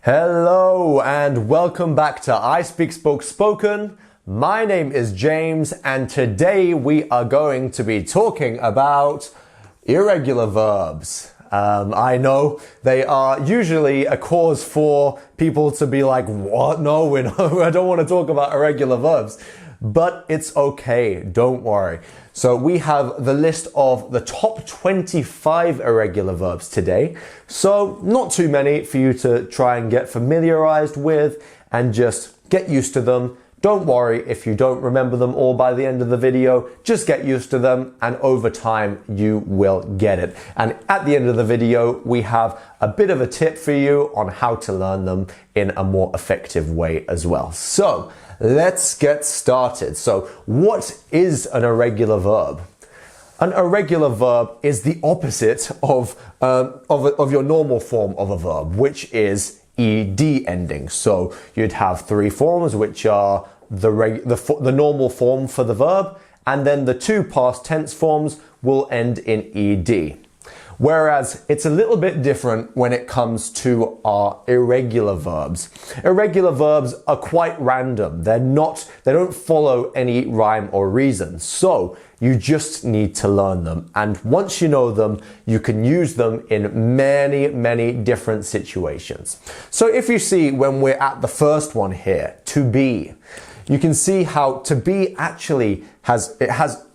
Hello and welcome back to ISpeakSpokeSpoken. My name is James and today we are going to be talking about irregular verbs. I know they are usually a cause for people to be like, what? No, I don't want to talk about irregular verbs. But it's okay, don't worry. So we have the list of the top 25 irregular verbs today. So not too many for you to try and get familiarized with and just get used to them. Don't worry if you don't remember them all by the end of the video. Just get used to them and over time you will get it. And at the end of the video, we have a bit of a tip for you on how to learn them in a more effective way as well. So let's get started. So what is an irregular verb? An irregular verb is the opposite of your normal form of a verb, which is ed ending. So you'd have three forms, which are the normal form for the verb, and then the two past tense forms will end in ed. Whereas it's a little bit different when it comes to our irregular verbs. Irregular verbs are quite random. They don't follow any rhyme or reason. So you just need to learn them. And once you know them, you can use them in many, many different situations. So if you see when we're at the first one here, to be, you can see how to be actually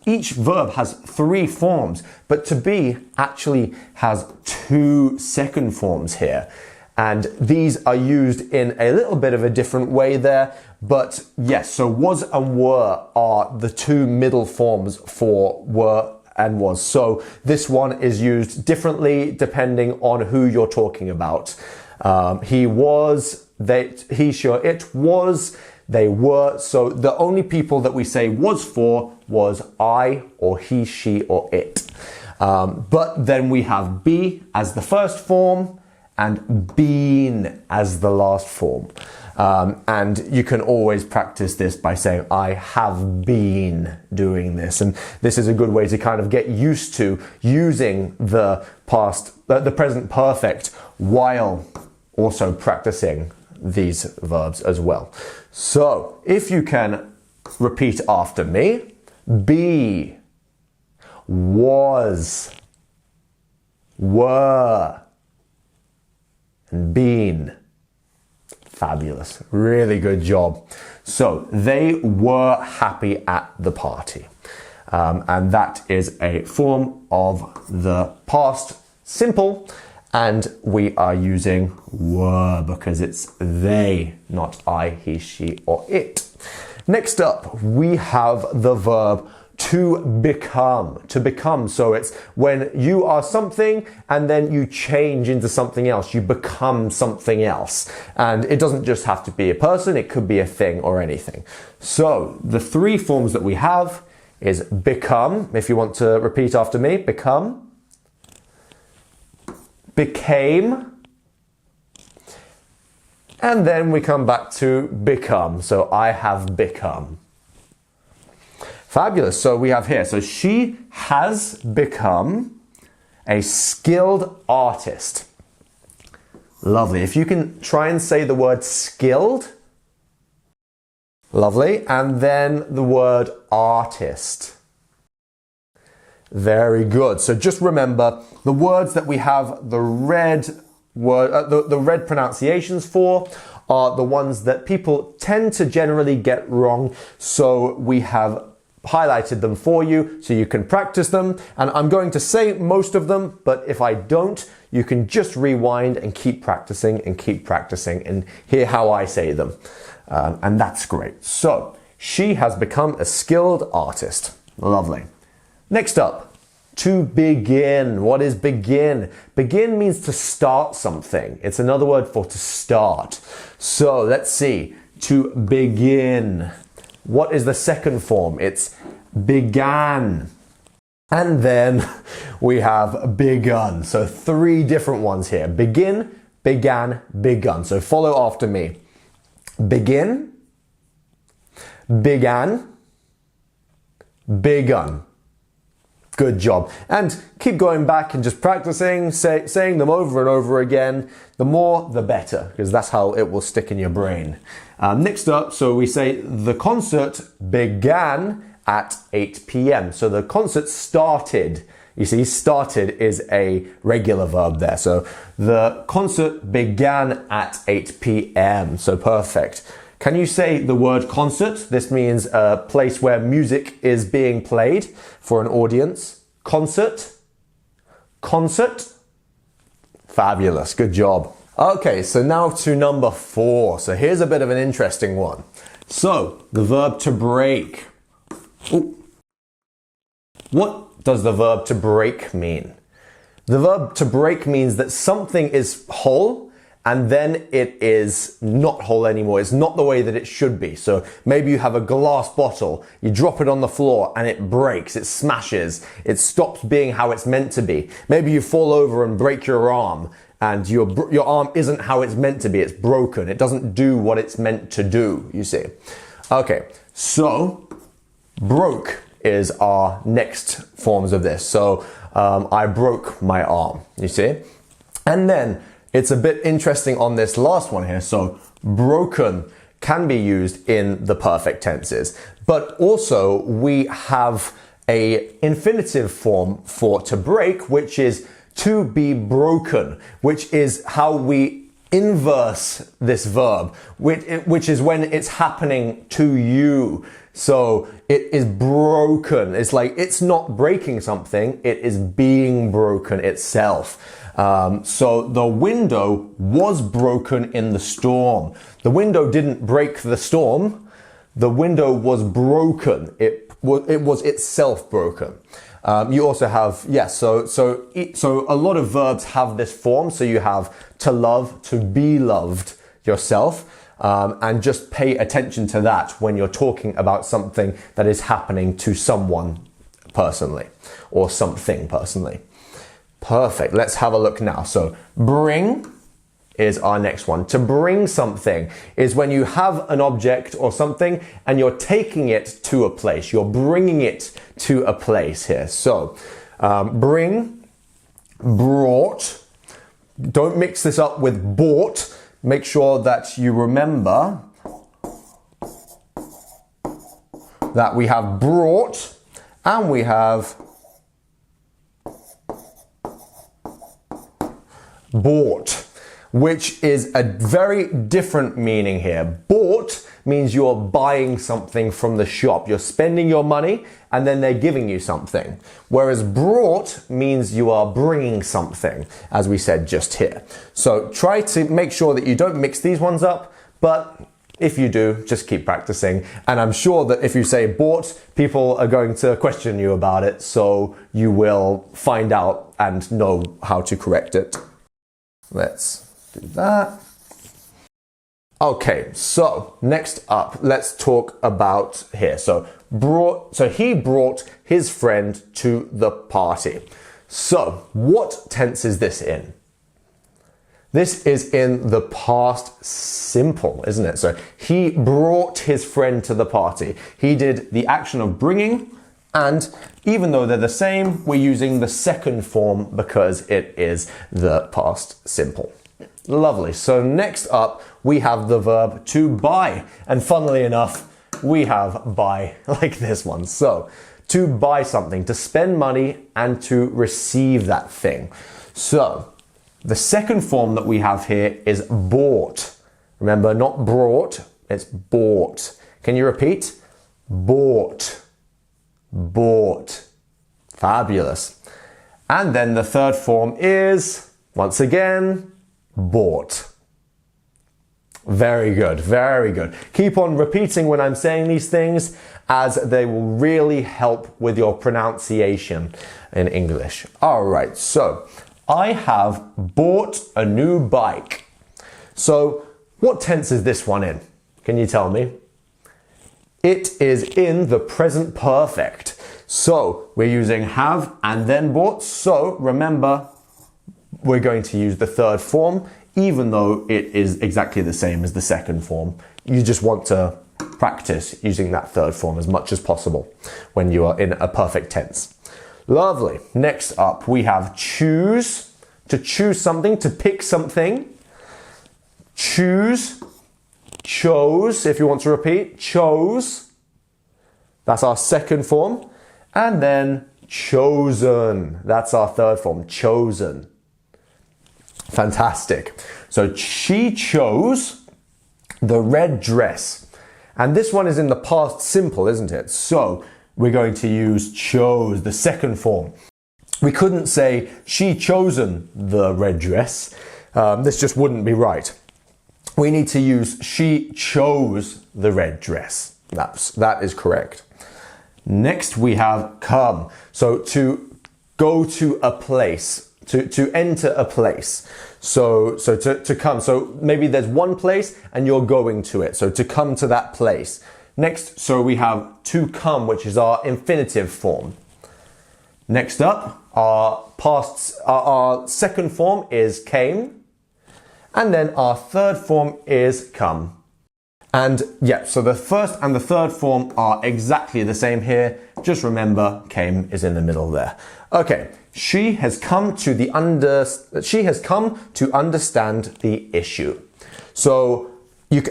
each verb has three forms, but to be actually has two second forms here. And these are used in a little bit of a different way there. But yes, so was and were are the two middle forms for were and was. So this one is used differently depending on who you're talking about. He was, they, he, she, or it was, they were. So the only people that we say was for was I or he, she, or it. But then we have be as the first form and been as the last form. And you can always practice this by saying, I have been doing this. And this is a good way to kind of get used to using the present perfect while also practicing these verbs as well. So if you can repeat after me, be, was, were, and been. Fabulous. Really good job. So they were happy at the party. And that is a form of the past simple. And we are using were because it's they, not I, he, she, or it. Next up, we have the verb to become. To become. So it's when you are something and then you change into something else. You become something else. And it doesn't just have to be a person. It could be a thing or anything. So the three forms that we have is become. If you want to repeat after me, become, became, and then we come back to become. So I have become. Fabulous. So we have here, so she has become a skilled artist. Lovely. If you can try and say the word skilled. Lovely. And then the word artist. Very good. So just remember the words that we have the red pronunciations for are the ones that people tend to generally get wrong. So we have highlighted them for you so you can practice them. And I'm going to say most of them, but if I don't, you can just rewind and keep practicing and hear how I say them. And that's great. So she has become a skilled artist. Lovely. Next up, to begin. What is begin? Begin means to start something. It's another word for to start. So let's see. To begin. What is the second form? It's began. And then we have begun. So three different ones here. Begin, began, begun. So follow after me. Begin, began, begun. Good job. And keep going back and just practicing, saying them over and over again. The more, the better, because that's how it will stick in your brain. Next up, so we say the concert began at 8 p.m. So the concert started. You see, started is a regular verb there. So the concert began at 8 p.m. So perfect. Can you say the word concert? This means a place where music is being played for an audience. Concert. Concert. Fabulous. Good job. Okay, so now to number 4. So here's a bit of an interesting one. So the verb to break. Ooh. What does the verb to break mean? The verb to break means that something is whole and then it is not whole anymore. It's not the way that it should be. So maybe you have a glass bottle, you drop it on the floor and it breaks, it smashes, it stops being how it's meant to be. Maybe you fall over and break your arm and your arm isn't how it's meant to be. It's broken. It doesn't do what it's meant to do, you see. Okay, so broke is our next forms of this. So I broke my arm, you see. And then it's a bit interesting on this last one here. So broken can be used in the perfect tenses, but also we have a infinitive form for to break, which is to be broken, which is how we inverse this verb, which is when it's happening to you. So it is broken. It's like it's not breaking something, it is being broken itself. So the window was broken in the storm. The window didn't break the storm. The window was broken. It was itself broken. You also have, yes, so a lot of verbs have this form. So you have to love, to be loved yourself. And just pay attention to that when you're talking about something that is happening to someone personally or something personally. Perfect. Let's have a look now. So bring is our next one. To bring something is when you have an object or something and you're taking it to a place. You're bringing it to a place here. So bring, brought. Don't mix this up with bought. Make sure that you remember that we have brought and we have bought, which is a very different meaning here. Bought means you're buying something from the shop. You're spending your money and then they're giving you something. Whereas brought means you are bringing something, as we said just here. So try to make sure that you don't mix these ones up, but if you do, just keep practicing. And I'm sure that if you say bought, people are going to question you about it, so you will find out and know how to correct it. Let's do that. Okay, so next up, let's talk about here. So he brought his friend to the party. So what tense is this in? This is in the past simple, isn't it? So he brought his friend to the party. He did the action of bringing, and even though they're the same, we're using the second form because it is the past simple. Lovely. So next up, we have the verb to buy. And funnily enough, we have buy like this one. So to buy something, to spend money and to receive that thing. So the second form that we have here is bought. Remember, not brought, it's bought. Can you repeat? Bought. Bought. Fabulous. And then the third form is, once again, bought. Very good, very good. Keep on repeating when I'm saying these things, as they will really help with your pronunciation in English. All right, so I have bought a new bike. So what tense is this one in? Can you tell me? It is in the present perfect. So we're using have and then bought. So remember, we're going to use the third form, even though it is exactly the same as the second form. You just want to practice using that third form as much as possible when you are in a perfect tense. Lovely. Next up, we have choose. To choose something, to pick something. Choose, chose, if you want to repeat, chose. That's our second form. And then chosen. That's our third form, chosen. Fantastic. So she chose the red dress. And this one is in the past simple, isn't it? So we're going to use chose, the second form. We couldn't say she chosen the red dress. This just wouldn't be right. We need to use she chose the red dress. That is correct. Next we have come. So to go to a place, to enter a place. So to come. So maybe there's one place and you're going to it. So to come to that place. Next, so we have to come, which is our infinitive form. Next up, our second form is came. And then our third form is come. And yeah, so the first and the third form are exactly the same here. Just remember, came is in the middle there. Okay, she has come to understand the issue. So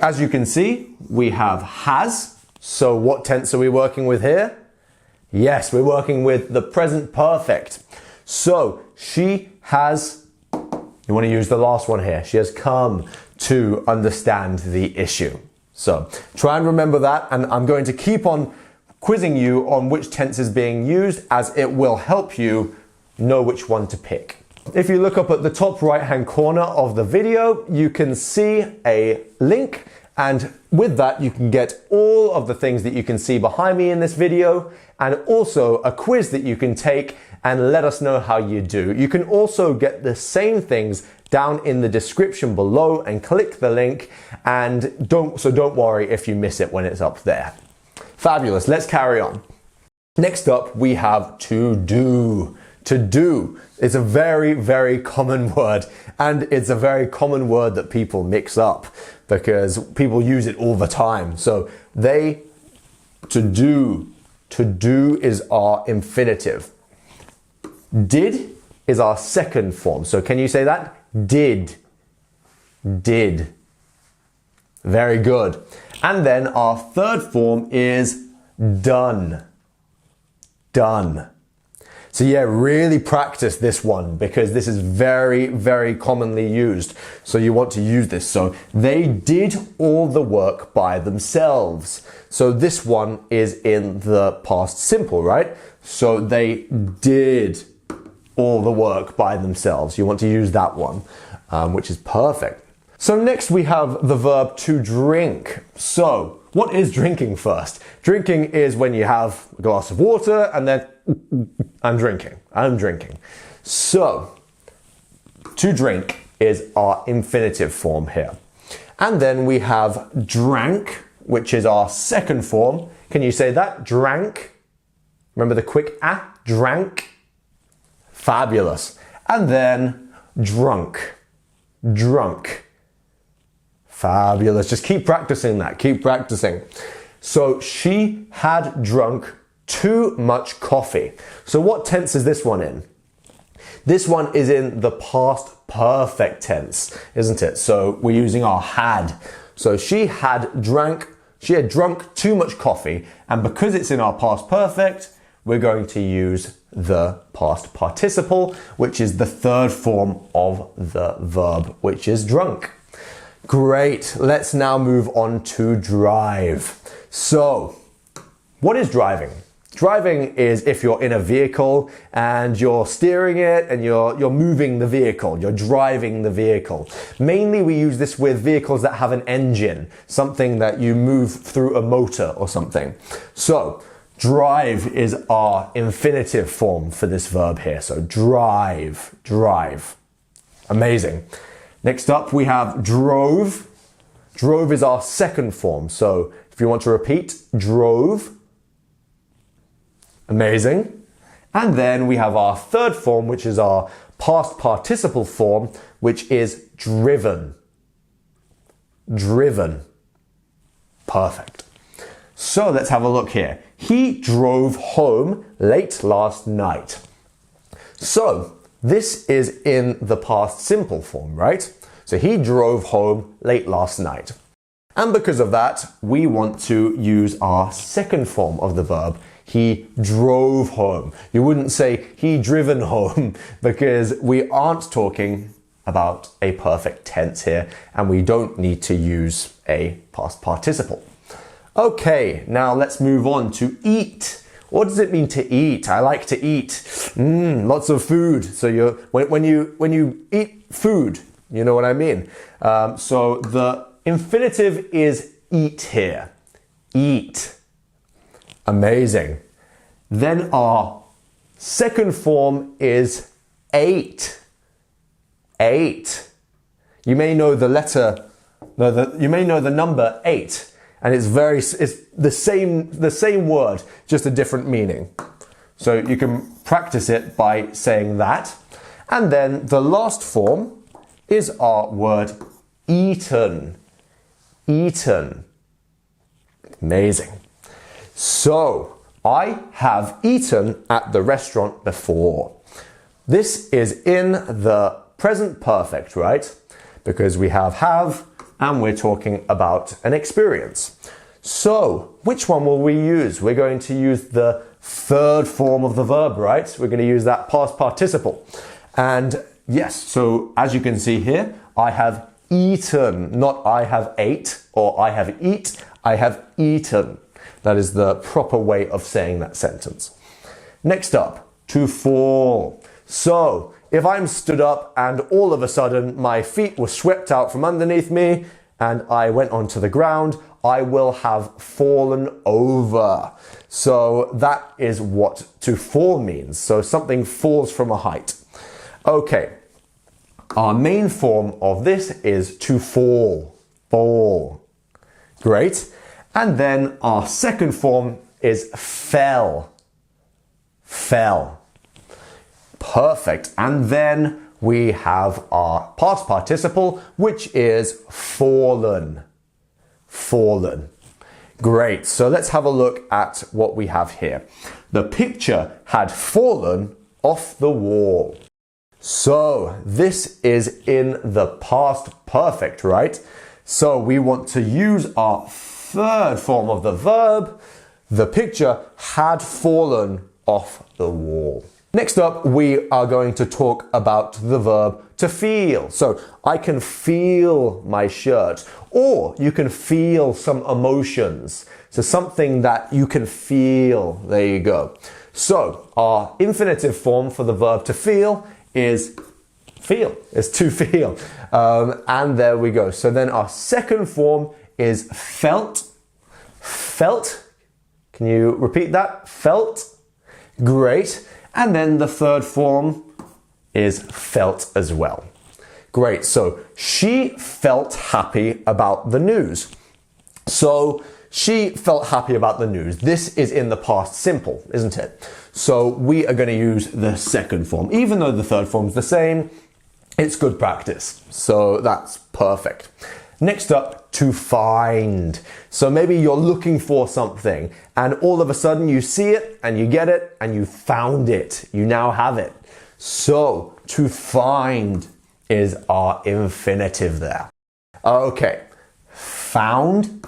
as you can see, we have has. So what tense are we working with here? Yes, we're working with the present perfect. So she has, you want to use the last one here. She has come to understand the issue. So try and remember that, and I'm going to keep on quizzing you on which tense is being used, as it will help you know which one to pick. If you look up at the top right hand corner of the video, you can see a link, and with that you can get all of the things that you can see behind me in this video, and also a quiz that you can take and let us know how you do. You can also get the same things down in the description below and click the link, and don't worry if you miss it when it's up there. Fabulous, let's carry on. Next up we have to do. To do is a very, very common word, and it's a very common word that people mix up because people use it all the time. So to do is our infinitive. Did is our second form. So can you say that? Did. Did. Very good. And then our third form is done. Done. So yeah, really practice this one because this is very, very commonly used. So you want to use this. So they did all the work by themselves. So this one is in the past simple, right? So they did all the work by themselves. You want to use that one, which is perfect. So next we have the verb to drink. So what is drinking first? Drinking is when you have a glass of water and then I'm drinking. So to drink is our infinitive form here. And then we have drank, which is our second form. Can you say that? Drank. Remember the quick ah? Drank. Fabulous. And then drunk. Drunk. Fabulous. Just keep practicing that. Keep practicing. So she had drunk too much coffee. So what tense is this one in? This one is in the past perfect tense, isn't it? So we're using our had. So she had drunk too much coffee, and because it's in our past perfect, we're going to use the past participle, which is the third form of the verb, which is drunk. Great. Let's now move on to drive. So, what is driving? Driving is if you're in a vehicle and you're steering it and you're moving the vehicle, you're driving the vehicle. Mainly we use this with vehicles that have an engine, something that you move through a motor or something. So, drive is our infinitive form for this verb here. So drive, drive. Amazing. Next up we have drove. Drove is our second form. So if you want to repeat, drove. Amazing. And then we have our third form, which is our past participle form, which is driven. Driven. Perfect. So let's have a look here. He drove home late last night. So this is in the past simple form, right? So he drove home late last night. And because of that, we want to use our second form of the verb. He drove home. You wouldn't say he driven home because we aren't talking about a perfect tense here and we don't need to use a past participle. Okay, now let's move on to eat. What does it mean to eat? I like to eat. Lots of food. So when you eat food, you know what I mean. So the infinitive is eat here. Eat. Amazing. Then our second form is ate. Ate. You may know the number 8, and it's the same word, just a different meaning. So you can practice it by saying that. And then the last form is our word eaten. Eaten. Amazing. So, I have eaten at the restaurant before. This is in the present perfect, right? Because we have, and we're talking about an experience. So, which one will we use? We're going to use the third form of the verb, right? We're going to use that past participle. And yes, so as you can see here, I have eaten, not I have ate or I have eat, I have eaten. That is the proper way of saying that sentence. Next up, to fall. So, if I'm stood up and all of a sudden my feet were swept out from underneath me and I went onto the ground, I will have fallen over. So that is what to fall means. So something falls from a height. Okay, our main form of this is to fall. Fall. Great. And then our second form is fell. Fell. Perfect. And then we have our past participle, which is fallen. Fallen. Great. So let's have a look at what we have here. The picture had fallen off the wall. So this is in the past perfect, right? So we want to use our third form of the verb. The picture had fallen off the wall. Next up, we are going to talk about the verb to feel. So I can feel my shirt, or you can feel some emotions. So something that you can feel. There you go. So our infinitive form for the verb to feel is feel. It's to feel. And there we go. So then our second form is felt. Felt. Can you repeat that? Felt. Great. And then the third form is felt as well. Great. So she felt happy about the news. So she felt happy about the news. This is in the past simple, isn't it? So we are going to use the second form. Even though the third form is the same, it's good practice. So that's perfect. Next up, to find. So maybe you're looking for something and all of a sudden you see it and you get it and you found it. You now have it. So to find is our infinitive there. Okay. Found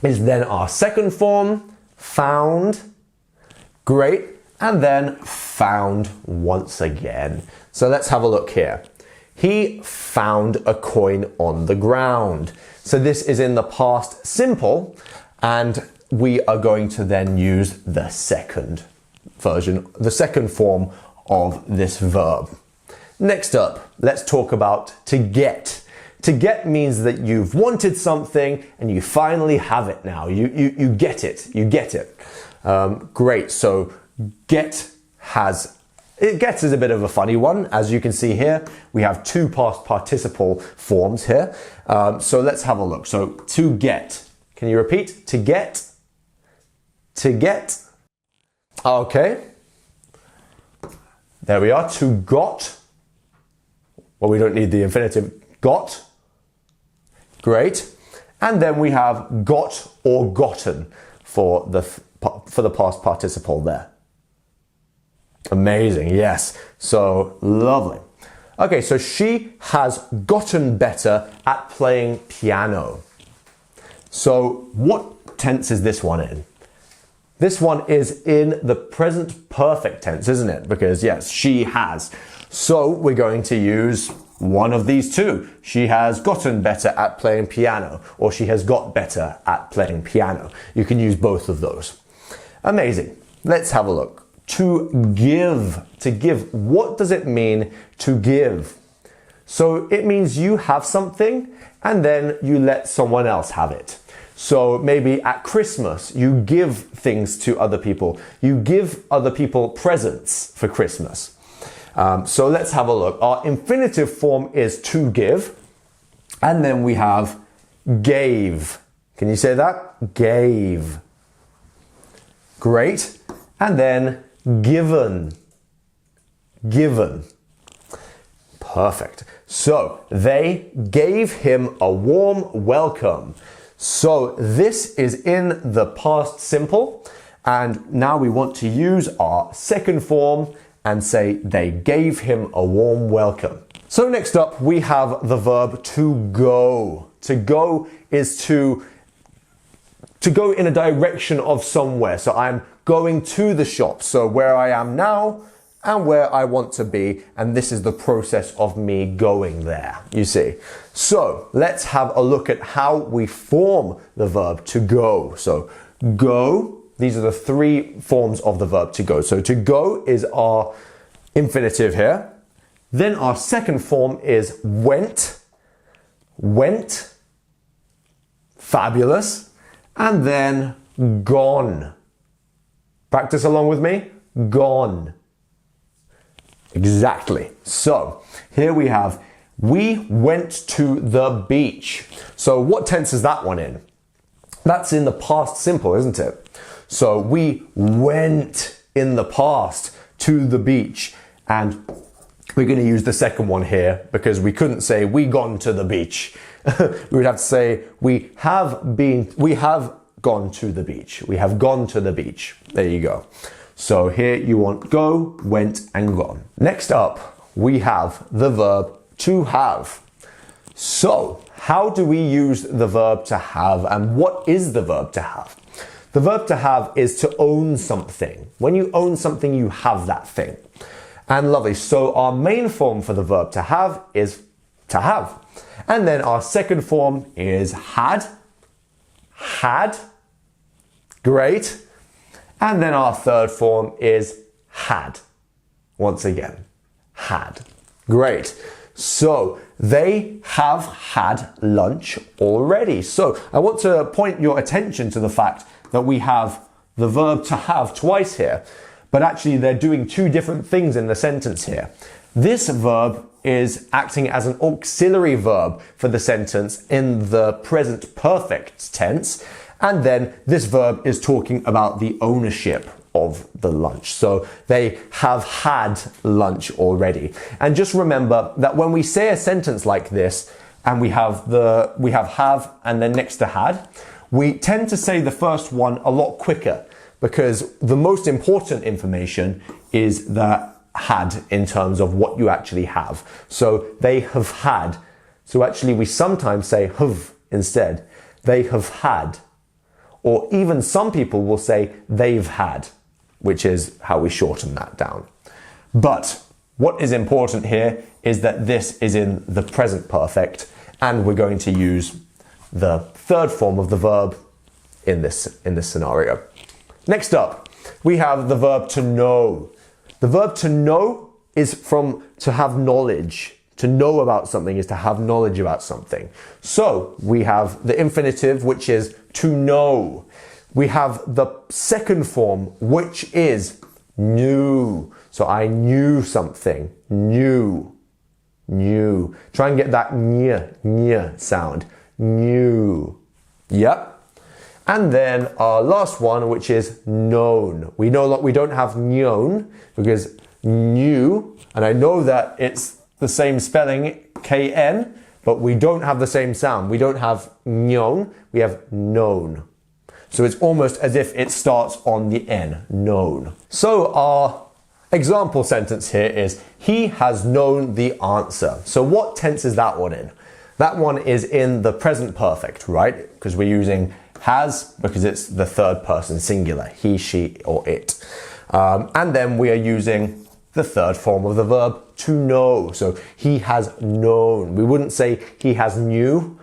is then our second form. Found. Great. And then found once again. So let's have a look here. He found a coin on the ground. So this is in the past simple, and we are going to then use the second version, the second form of this verb. Next up, let's talk about to get. To get means that you've wanted something and you finally have it now. You get it. You get it. Great. So get is a bit of a funny one. As you can see here, we have two past participle forms here. So let's have a look. So to get. Can you repeat? To get. To get. Okay. There we are. To got. Well, we don't need the infinitive. Got. Great. And then we have got or gotten for the past participle there. Amazing, yes. So lovely. Okay, so she has gotten better at playing piano. So what tense is this one in? This one is in the present perfect tense, isn't it? Because yes, she has. So we're going to use one of these two. She has gotten better at playing piano, or she has got better at playing piano. You can use both of those. Amazing. Let's have a look. To give. To give. What does it mean to give? So it means you have something and then you let someone else have it. So maybe at Christmas, you give things to other people. You give other people presents for Christmas. So let's have a look. Our infinitive form is to give. And then we have gave. Can you say that? Gave. Great. And then given. Given. Perfect. So they gave him a warm welcome. So this is in the past simple. And now we want to use our second form and say they gave him a warm welcome. So next up we have the verb to go. To go is to go in a direction of somewhere. So I'm going to the shop. So where I am now and where I want to be, and this is the process of me going there, you see. So let's have a look at how we form the verb to go. So go. These are the three forms of the verb to go. So to go is our infinitive here. Then our second form is went. Went. Fabulous. And then gone. Practice along with me. Gone. Exactly. So here we have, we went to the beach. So what tense is that one in? That's in the past simple, isn't it? So we went in the past to the beach, and we're going to use the second one here because we couldn't say we gone to the beach. We would have to say we have gone to the beach. We have gone to the beach. There you go. So here you want go, went, and gone. Next up, we have the verb to have. So how do we use the verb to have, and what is the verb to have? The verb to have is to own something. When you own something, you have that thing. And lovely. So our main form for the verb to have is to have. And then our second form is had. Had. Great. And then our third form is had. Once again, had. Great. So they have had lunch already. So I want to point your attention to the fact that we have the verb to have twice here, but actually they're doing two different things in the sentence here. This verb is acting as an auxiliary verb for the sentence in the present perfect tense, and then this verb is talking about the ownership of the lunch. So they have had lunch already. And just remember that when we say a sentence like this and we have and then next to had, we tend to say the first one a lot quicker because the most important information is the had in terms of what you actually have. So they have had. So actually we sometimes say have instead. They have had. Or even some people will say they've had, which is how we shorten that down. But what is important here is that this is in the present perfect, and we're going to use the third form of the verb in this scenario. Next up, we have the verb to know. The verb to know is from to have knowledge. To know about something is to have knowledge about something. So we have the infinitive, which is to know. We have the second form, which is knew. So I knew something. Knew. Knew. Try and get that ny sound. Knew. Yep. And then our last one, which is known. We know that we don't have known because knew, and I know that it's the same spelling, KN, but we don't have the same sound. We don't have known, we have known. So it's almost as if it starts on the N, known. So our Example sentence here is, he has known the answer. So what tense is that one in? That one is in the present perfect, right? Because we're using has because it's the third person singular, he, she, or it. And then we are using the third form of the verb, to know. So he has known. We wouldn't say he has knew.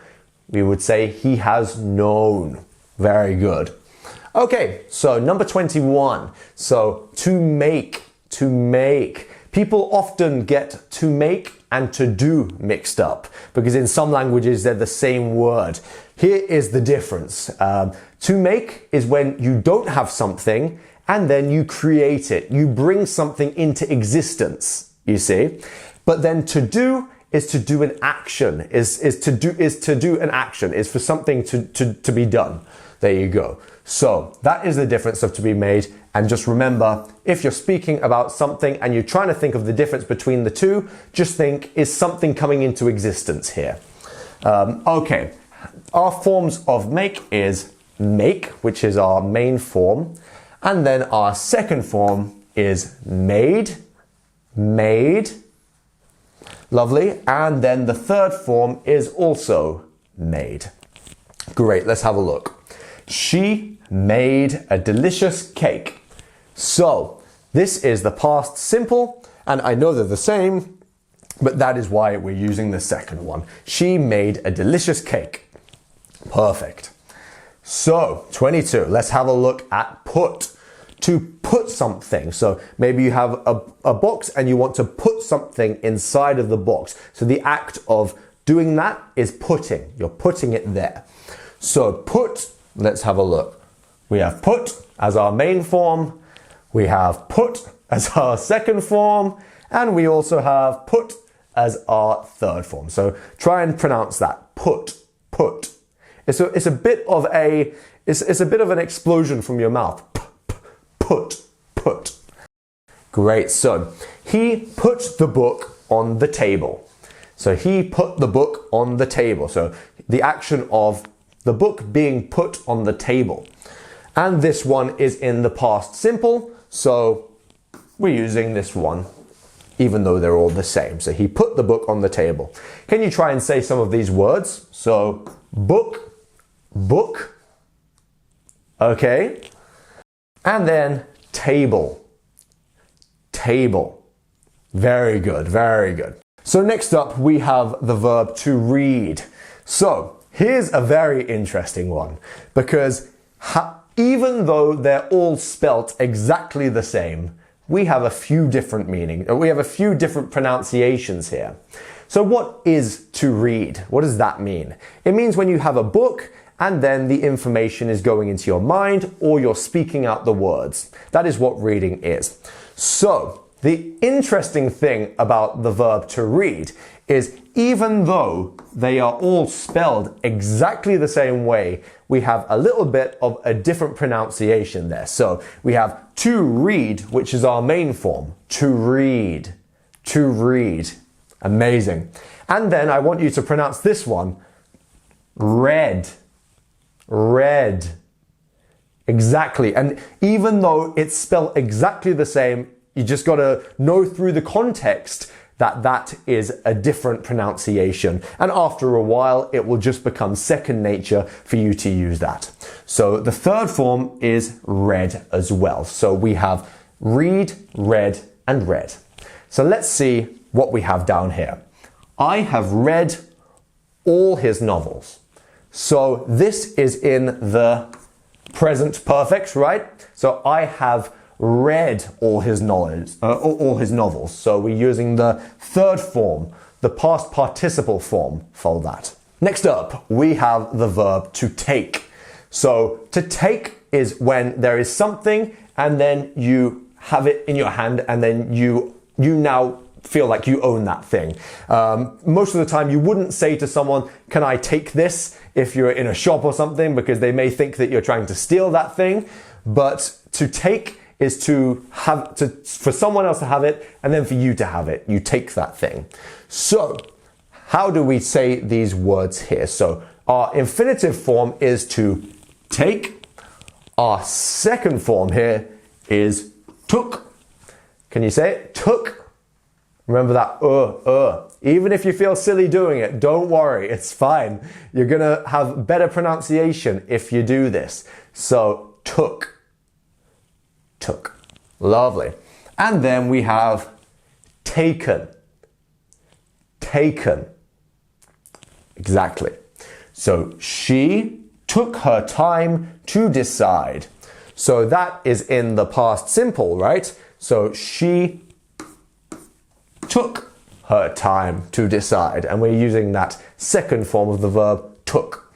We would say he has known. Very good. Okay, so number 21. So to make, to make. People often get to make and to do mixed up because in some languages they're the same word. Here is the difference. To make is when you don't have something and then you create it. You bring something into existence, you see. But then to do is to do an action, is to do an action, is for something to be done. There you go. So that is the difference of to be made. And just remember, if you're speaking about something and you're trying to think of the difference between the two, just think, is something coming into existence here? Okay, our forms of make is make, which is our main form. And then our second form is made, made. Lovely. And then the third form is also made. Great, let's have a look. She made a delicious cake. So this is the past simple, and I know they're the same, but that is why we're using the second one. She made a delicious cake. Perfect. So 22, let's have a look at put. To put something. So maybe you have a box and you want to put something inside of the box. So the act of doing that is putting. You're putting it there. So put, let's have a look. We have put as our main form. We have put as our second form. And we also have put as our third form. So try and pronounce that. Put, put. It's a bit of an explosion from your mouth. Put, put. Great. So he put the book on the table. So he put the book on the table. So the action of the book being put on the table. And this one is in the past simple. So we're using this one, even though they're all the same. So he put the book on the table. Can you try and say some of these words? So book, book. Okay. And then table, table. Very good, very good. So next up we have the verb to read. So here's a very interesting one because even though they're all spelt exactly the same, we have a few different meanings, we have a few different pronunciations here. So what is to read? What does that mean? It means when you have a book and then the information is going into your mind or you're speaking out the words. That is what reading is. So the interesting thing about the verb to read is even though they are all spelled exactly the same way, we have a little bit of a different pronunciation there. So we have to read, which is our main form. To read, to read. Amazing. And then I want you to pronounce this one, read. Read. Exactly. And even though it's spelled exactly the same, you just got to know through the context that that is a different pronunciation. And after a while, it will just become second nature for you to use that. So the third form is read as well. So we have read, read, and read. So let's see what we have down here. I have read all his novels. So this is in the present perfect, right? So I have read all his novels. So we're using the third form, the past participle form for that. Next up, we have the verb to take. So to take is when there is something and then you have it in your hand and then you now feel like you own that thing. Most of the time you wouldn't say to someone, can I take this, if you're in a shop or something, because they may think that you're trying to steal that thing. But to take is for someone else to have it and then for you to have it. You take that thing. So how do we say these words here? So our infinitive form is to take. Our second form here is took. Can you say it? Took. Remember that Even if you feel silly doing it, don't worry, it's fine. You're gonna have better pronunciation if you do this. So, took. Took. Lovely. And then we have taken. Taken. Exactly. So, she took her time to decide. So that is in the past simple, right? So she took her time to decide. And we're using that second form of the verb took.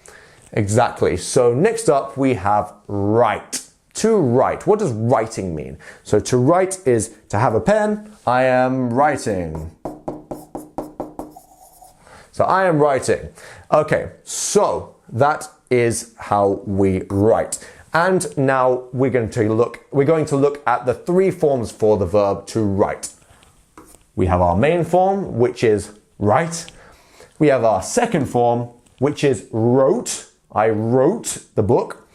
Exactly. So next up we have write. To write. What does writing mean? So to write is to have a pen. I am writing. So I am writing. Okay, so that is how we write. And now we're going to look at the three forms for the verb to write. We have our main form, which is write. We have our second form, which is wrote. I wrote the book.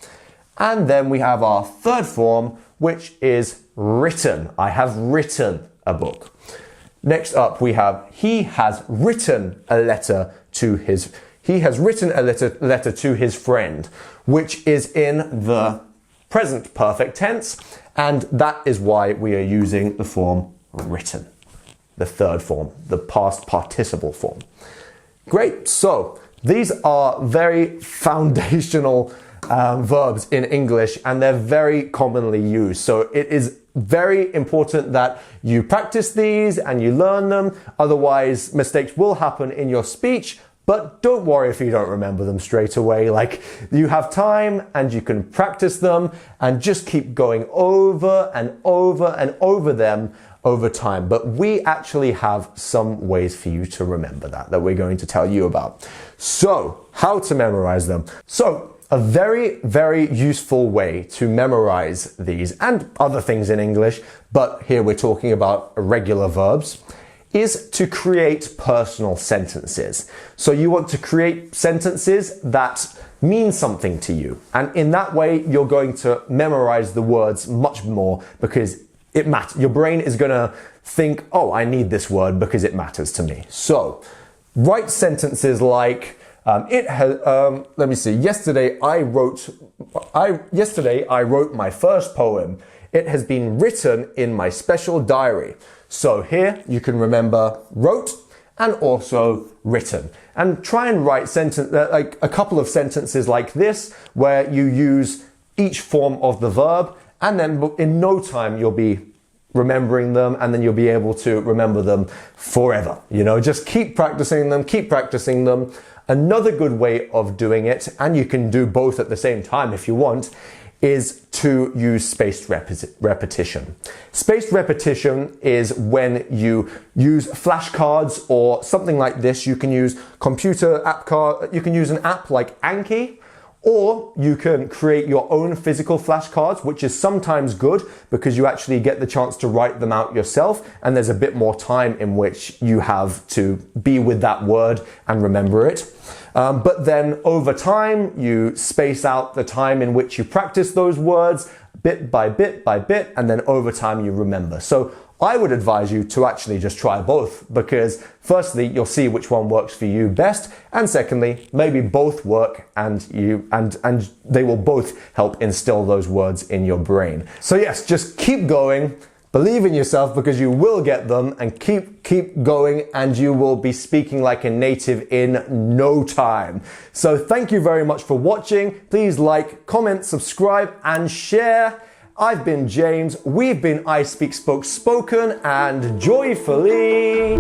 And then we have our third form, which is written. I have written a book. Next up, we have he has written a letter to his letter to his friend, which is in the present perfect tense, and that is why we are using the form written, the third form, the past participle form. Great, so these are very foundational verbs in English, and they're very commonly used. So it is very important that you practice these and you learn them, otherwise mistakes will happen in your speech. But don't worry if you don't remember them straight away. Like, you have time and you can practice them and just keep going over and over and over them over time. But we actually have some ways for you to remember that we're going to tell you about. So, how to memorize them. So, a very, very useful way to memorize these and other things in English, but here we're talking about irregular verbs, is to create personal sentences. So you want to create sentences that mean something to you. And in that way, you're going to memorize the words much more because it matters. Your brain is going to think, oh, I need this word because it matters to me. So write sentences like, let me see. Yesterday I wrote my first poem. It has been written in my special diary. So here you can remember wrote and also written. And try and write like a couple of sentences like this where you use each form of the verb, and then in no time you'll be remembering them, and then you'll be able to remember them forever. You know, just keep practicing them, keep practicing them. Another good way of doing it, and you can do both at the same time if you want, is to use spaced repetition. Spaced repetition is when you use flashcards or something like this. You can use you can use an app like Anki, or you can create your own physical flashcards, which is sometimes good because you actually get the chance to write them out yourself, and there's a bit more time in which you have to be with that word and remember it. But then over time, you space out the time in which you practice those words bit by bit by bit, and then over time you remember. So I would advise you to actually just try both, because firstly, you'll see which one works for you best, and secondly, maybe both work and they will both help instill those words in your brain. So yes, just keep going. Believe in yourself because you will get them, and keep going, and you will be speaking like a native in no time. So thank you very much for watching. Please like, comment, subscribe, and share. I've been James. We've been ISpeakSpokeSpoken, and joyfully